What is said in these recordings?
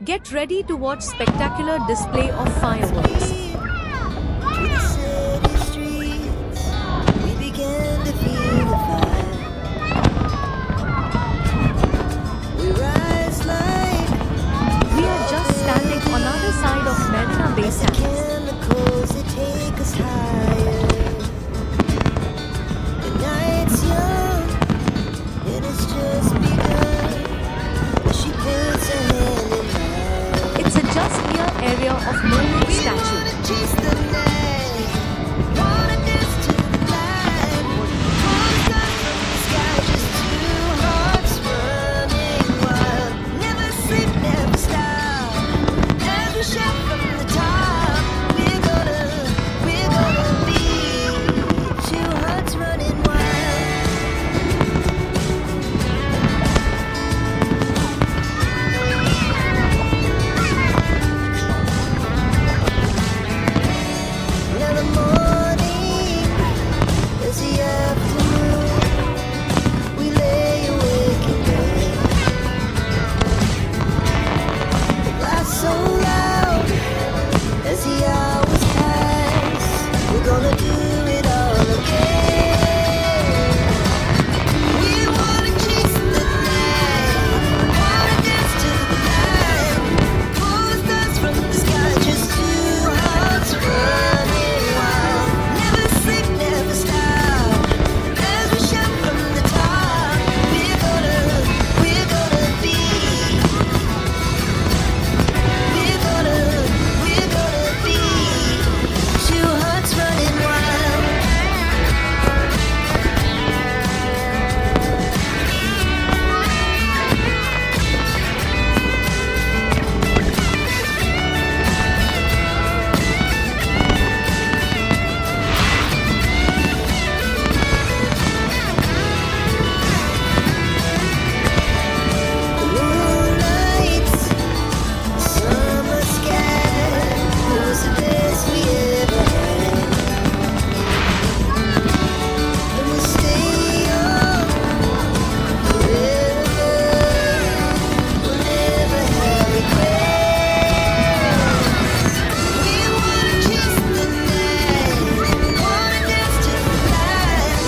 Get ready to watch spectacular display of fireworks. To the city streets, we began to feel the fire. We rise like We are just standing on other side of Marina Bay as the Sands. chemicals that take us higher. The night's young and it's just begun. As she puts her hand in mine. It's a just near area of Mermaid We statue. wanna chase the night, wanna dance to the light. Pulling stars from the sky, just two hearts running wild. Never sleep, never stop. As we shout from the top, we're gonna be two hearts running wild. Now the morning is the afternoon. We lay awake in bed. The laughs so loud as the hours pass. We're gonna do it all again. We wanna chase the night, wanna dance to the light. Pull the stars from the sky, just two hearts running wild. Never sleep, never stop. As we shout from the top, we're gonna be. We're gonna be two hearts running wild. Moonlight, summer sky, it was the best we ever had. And we'll stay young forever. We'll never have regrets. We wanna chase the night, wanna dance to the light.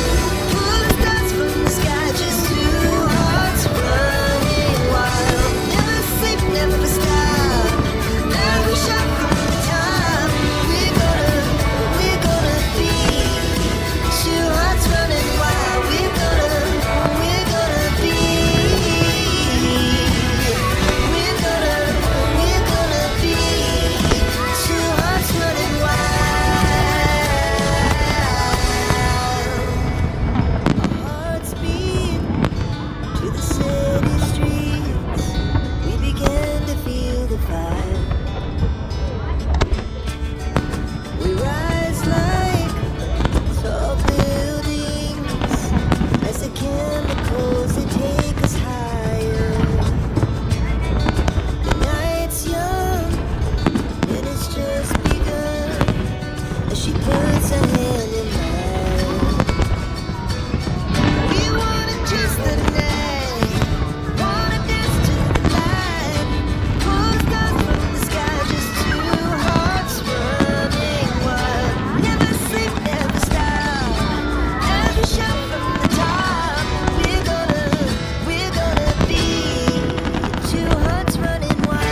Pull the stars from the sky, just two hearts running wild. Never sleep, never stop. As we shout from the top, we're gonna be two hearts running wild. We're gonna be. We're gonna be two hearts running wild. Our hearts beat to the city streets. We began to feel the fire. We rise like tall buildings as the chemicals they take us higher. The night's young and it's just begun as she puts her hand in mine. We wanna chase the night, wanna dance to the light. Pull the stars from the sky, just two hearts running wild. Never sleep, never stop. As we shout from the top, we're gonna be two hearts running wild.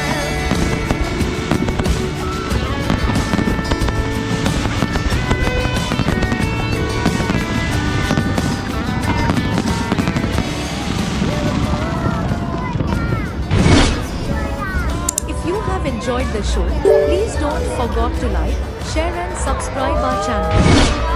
If you have enjoyed the show, please don't forget to like, share and subscribe our channel.